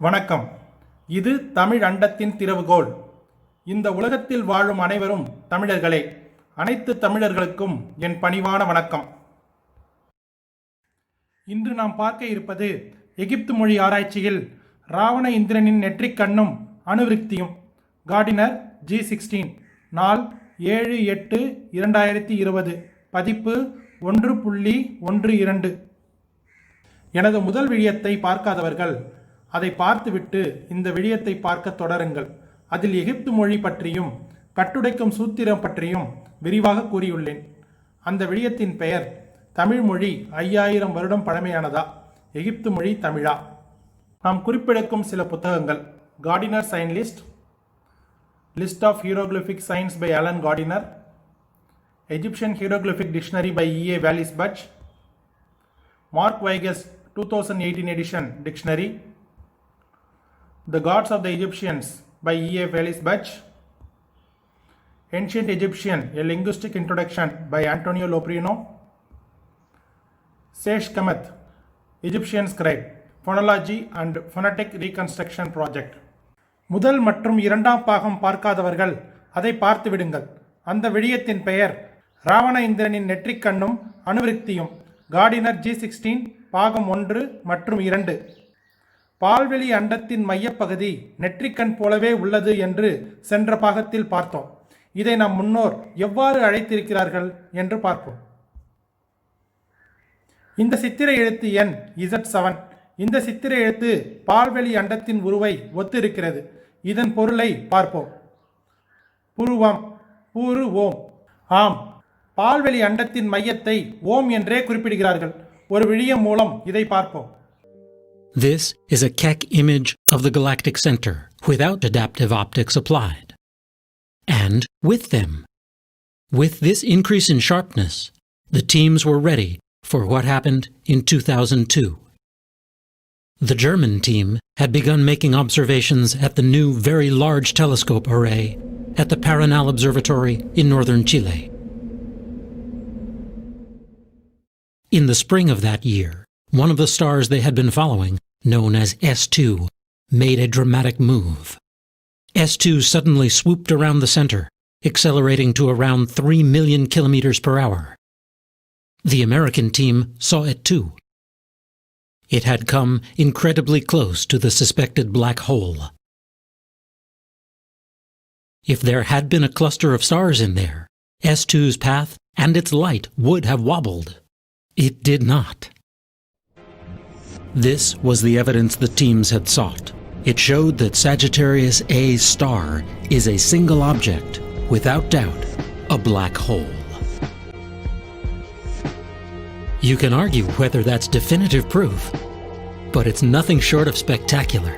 வணக்கம். இது தமிழ் அண்டத்தின் திறவுகோல். இந்த உலகத்தில் வாழும் அனைவரும் தமிழர்களே. அனைத்து தமிழர்களுக்கும் என் பணிவான வணக்கம். இன்று நாம் பார்க்க இருப்பது எகிப்து மொழி ஆராய்ச்சியில் ராவண இந்திரனின் நெற்றிக் கண்ணும் அணுவிருத்தியும், கார்டினர் G16, நாள் 7/8/2020, பதிப்பு 1.12. எனது முதல் விழியத்தை பார்க்காதவர்கள் அதை பார்த்துவிட்டு இந்த விழியத்தை பார்க்க தொடருங்கள். அதில் எகிப்து மொழி பற்றியும் கட்டுடைக்கும் சூத்திரம் பற்றியும் விரிவாக கூறியுள்ளேன். அந்த விழியத்தின் பெயர் தமிழ் மொழி 5000 வருடம் பழமையானதா, எகிப்து மொழி தமிழா? நாம் குறிப்பிடக்கும் சில புத்தகங்கள்: Gardiner sign list of hieroglyphic signs by Alan Gardiner, Egyptian hieroglyphic dictionary by E.A. Wallis Budge, Mark Vygus 2018 edition dictionary, The Gods of the Egyptians by E.A. Wallis batch, Ancient Egyptian, A Linguistic Introduction by Antonio Loprino, Sesh Kamath, Egyptian Scribe, Phonology and Phonetic Reconstruction Project. முதல் மற்றும் இரண்டாம் பாகம் பார்க்காதவர்கள் அதை பார்த்து விடுங்கள். அந்த விடயத்தின் பெயர் ராவண இந்திரனின் நெற்றிக் கண்ணும் அணுவிருத்தியும், கார்டினர் G16, பாகம் 1 மற்றும் 2. பால்வெளி அண்டத்தின் மையப்பகுதி நெற்றிக்கண் போலவே உள்ளது என்று சென்ற பாகத்தில் பார்த்தோம். இதை நம் முன்னோர் எவ்வாறு அழைத்திருக்கிறார்கள் என்று பார்ப்போம். இந்த சித்திர எழுத்து எண் Z7. இந்த சித்திர எழுத்து பால்வெளி அண்டத்தின் உருவை ஒத்திருக்கிறது. இதன் பொருளை பார்ப்போம். புருவம், பூரு ஓம். ஆம், பால்வெளி அண்டத்தின் மையத்தை ஓம் என்றே குறிப்பிடுகிறார்கள். ஒரு விழியம் மூலம் இதை பார்ப்போம். This is a Keck image of the galactic center without adaptive optics applied. And with them, with this increase in sharpness, the teams were ready for what happened in 2002. The German team had begun making observations at the new Very Large Telescope array at the Paranal Observatory in northern Chile. In the spring of that year, one of the stars they had been following, known as S2, made a dramatic move. S2 suddenly swooped around the center, accelerating to around 3 million kilometers per hour. The American team saw it too. It had come incredibly close to the suspected black hole. If there had been a cluster of stars in there, S2's path and its light would have wobbled. It did not. This was the evidence the teams had sought. It showed that Sagittarius A star is a single object, without doubt, a black hole. You can argue whether that's definitive proof, but it's nothing short of spectacular.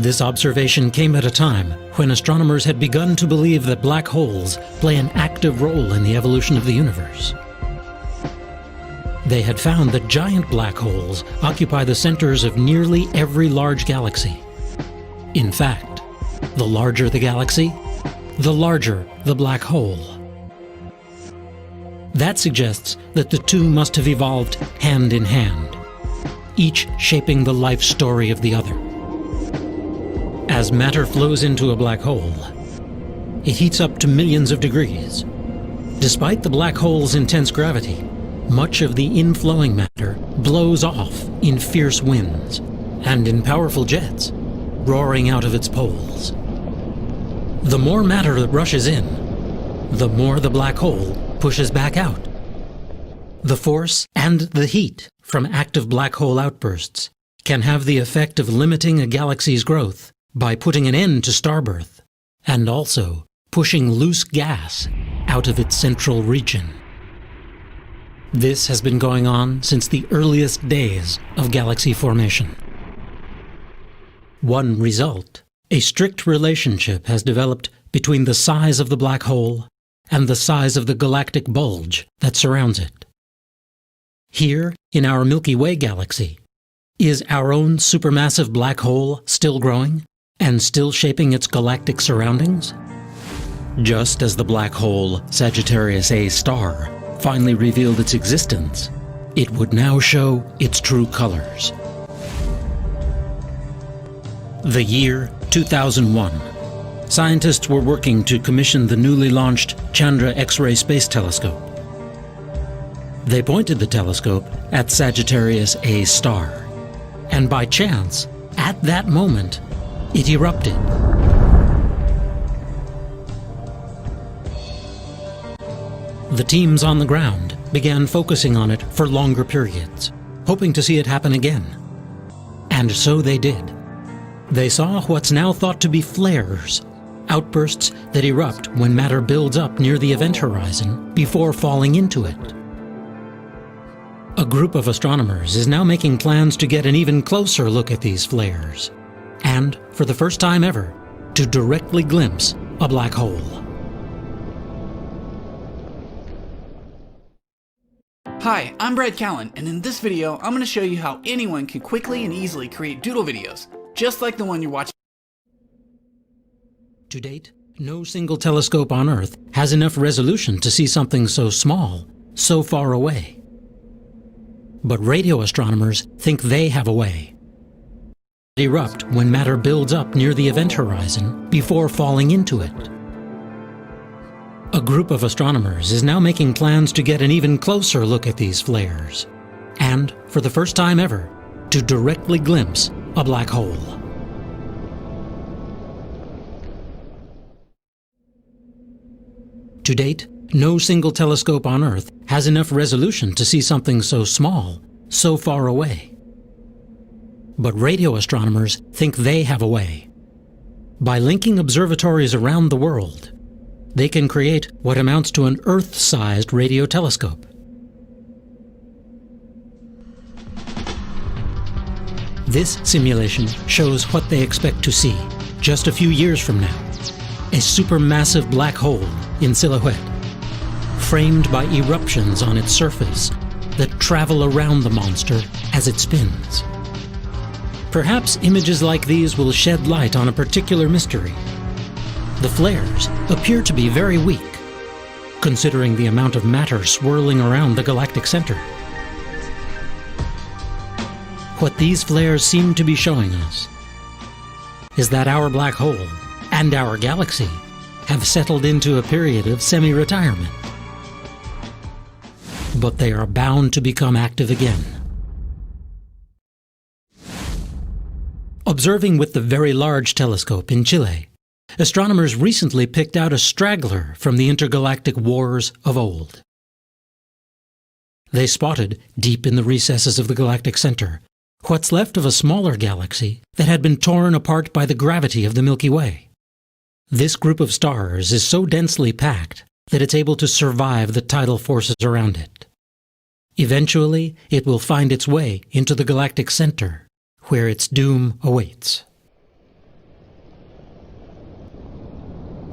This observation came at a time when astronomers had begun to believe that black holes play an active role in the evolution of the universe. They had found that giant black holes occupy the centers of nearly every large galaxy. In fact, the larger the galaxy, the larger the black hole. That suggests that the two must have evolved hand in hand, each shaping the life story of the other. As matter flows into a black hole, it heats up to millions of degrees. Despite the black hole's intense gravity, much of the inflowing matter blows off in fierce winds and in powerful jets, roaring out of its poles. The more matter that rushes in, the more the black hole pushes back out. The force and the heat from active black hole outbursts can have the effect of limiting a galaxy's growth by putting an end to starbirth, and also pushing loose gas out of its central region. This has been going on since the earliest days of galaxy formation. One result: a strict relationship has developed between the size of the black hole and the size of the galactic bulge that surrounds it. Here, in our Milky Way galaxy, is our own supermassive black hole still growing and still shaping its galactic surroundings? Just as the black hole Sagittarius A star finally revealed its existence, it would now show its true colors. The year 2001. Scientists were working to commission the newly launched Chandra X-ray Space Telescope. They pointed the telescope at Sagittarius A star, and by chance, at that moment, it erupted. The teams on the ground began focusing on it for longer periods, hoping to see it happen again. And so they did. They saw what's now thought to be flares, outbursts that erupt when matter builds up near the event horizon before falling into it. A group of astronomers is now making plans to get an even closer look at these flares, and, for the first time ever, to directly glimpse a black hole. Hi, I'm Brad Callen, and in this video, I'm going to show you how anyone can quickly and easily create doodle videos, just like the one you're watching. To date, no single telescope on Earth has enough resolution to see something so small, so far away. But radio astronomers think they have a way. They erupt when matter builds up near the event horizon before falling into it. A group of astronomers is now making plans to get an even closer look at these flares, and, for the first time ever, to directly glimpse a black hole. To date, no single telescope on Earth has enough resolution to see something so small, so far away. But radio astronomers think they have a way. By linking observatories around the world, they can create what amounts to an Earth-sized radio telescope. This simulation shows what they expect to see just a few years from now. A supermassive black hole in silhouette, framed by eruptions on its surface that travel around the monster as it spins. Perhaps images like these will shed light on a particular mystery. The flares appear to be very weak, considering the amount of matter swirling around the galactic center. What these flares seem to be showing us is that our black hole and our galaxy have settled into a period of semi-retirement. But they are bound to become active again. Observing with the Very Large Telescope in Chile, astronomers recently picked out a straggler from the intergalactic wars of old. They spotted, deep in the recesses of the galactic center, what's left of a smaller galaxy that had been torn apart by the gravity of the Milky Way. This group of stars is so densely packed that it's able to survive the tidal forces around it. Eventually, it will find its way into the galactic center, where its doom awaits.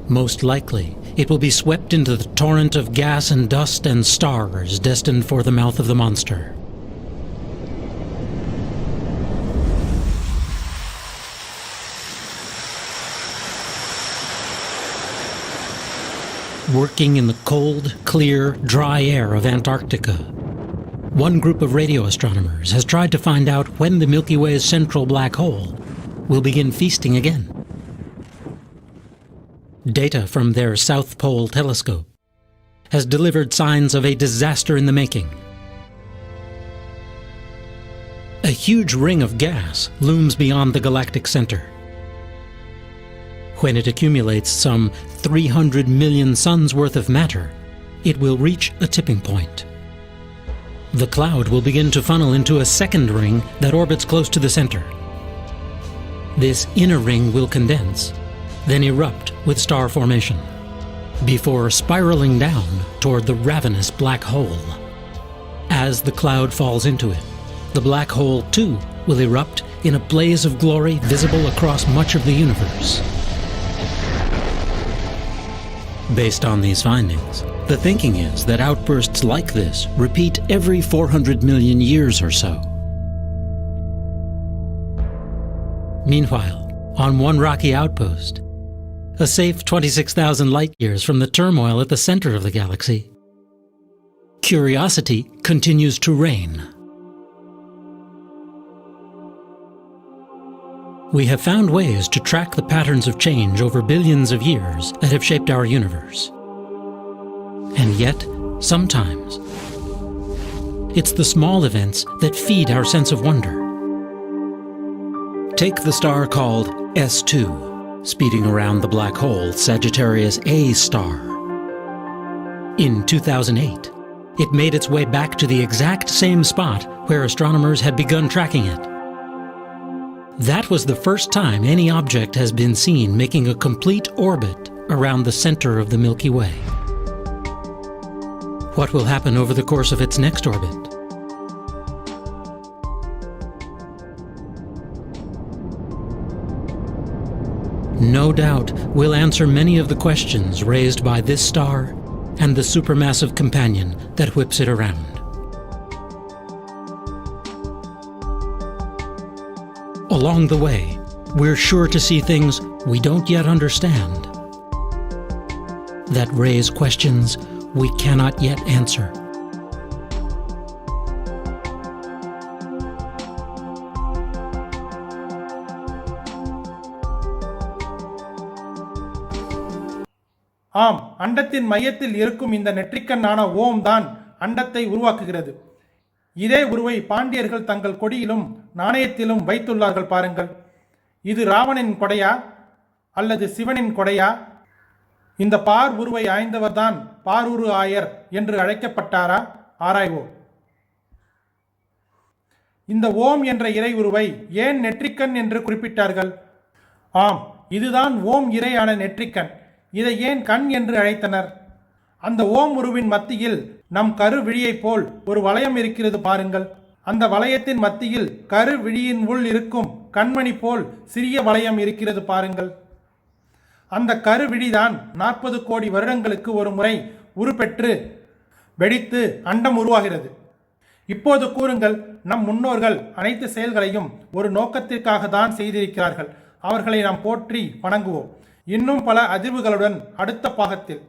Most likely, it will be swept into the torrent of gas and dust and stars destined for the mouth of the monster. Working in the cold, clear, dry air of Antarctica, one group of radio astronomers has tried to find out when the Milky Way's central black hole will begin feasting again. Data from their South Pole telescope has delivered signs of a disaster in the making. A huge ring of gas looms beyond the galactic center. When it accumulates some 300 million suns worth of matter, it will reach a tipping point. The cloud will begin to funnel into a second ring that orbits close to the center. This inner ring will condense, then erupt with star formation, before spiraling down toward the ravenous black hole. As the cloud falls into it, the black hole too will erupt in a blaze of glory visible across much of the universe. Based on these findings, the thinking is that outbursts like this repeat every 400 million years or so. Meanwhile, on one rocky outpost, a safe 26,000 light-years from the turmoil at the center of the galaxy, curiosity continues to reign. We have found ways to track the patterns of change over billions of years that have shaped our universe. And yet, sometimes, it's the small events that feed our sense of wonder. Take the star called S2, speeding around the black hole Sagittarius A star. In 2008, it made its way back to the exact same spot where astronomers had begun tracking it. That was the first time any object has been seen making a complete orbit around the center of the Milky Way. What will happen over the course of its next orbit? No doubt we'll answer many of the questions raised by this star and the supermassive companion that whips it around. Along the way, we're sure to see things we don't yet understand, that raise questions we cannot yet answer. ஆம், அண்டத்தின் மையத்தில் இருக்கும் இந்த நெற்றிக்கண்ணான ஓம் தான் அண்டத்தை உருவாக்குகிறது. இதே உருவை பாண்டியர்கள் தங்கள் கொடியிலும் நாணயத்திலும் வைத்துள்ளார்கள் பாருங்கள். இது ராவணனின் கொடையா அல்லது சிவனின் கொடையா? இந்த பார் உருவை ஆய்ந்தவர்தான் பாரூரு ஆயர் என்று அழைக்கப்பட்டாரா? ஆராய்வோம். இந்த ஓம் என்ற இறை உருவை ஏன் நெற்றிக்கண் என்று குறிப்பிட்டார்கள்? ஆம், இதுதான் ஓம் இறையான நெற்றிக்கண். இதை ஏன் கண் என்று அழைத்தனர்? அந்த ஓம் உருவின் மத்தியில் நம் கருவிழியைப் போல் ஒரு வளையம் இருக்கிறது பாருங்கள். அந்த வளையத்தின் மத்தியில் கருவிழியின் உள் இருக்கும் கண்மணி போல் சிறிய வளையம் இருக்கிறது பாருங்கள். அந்த கருவிழிதான் 40 கோடி வருடங்களுக்கு ஒரு முறை உருப்பெற்று வெடித்து அண்டம் உருவாகிறது. இப்போது கூறுங்கள், நம் முன்னோர்கள் அனைத்து செயல்களையும் ஒரு நோக்கத்திற்காக தான் செய்திருக்கிறார்கள். அவர்களை நாம் போற்றி வணங்குவோம். இன்னும் பல அதிர்வுகளுடன் அடுத்த பாகத்தில்.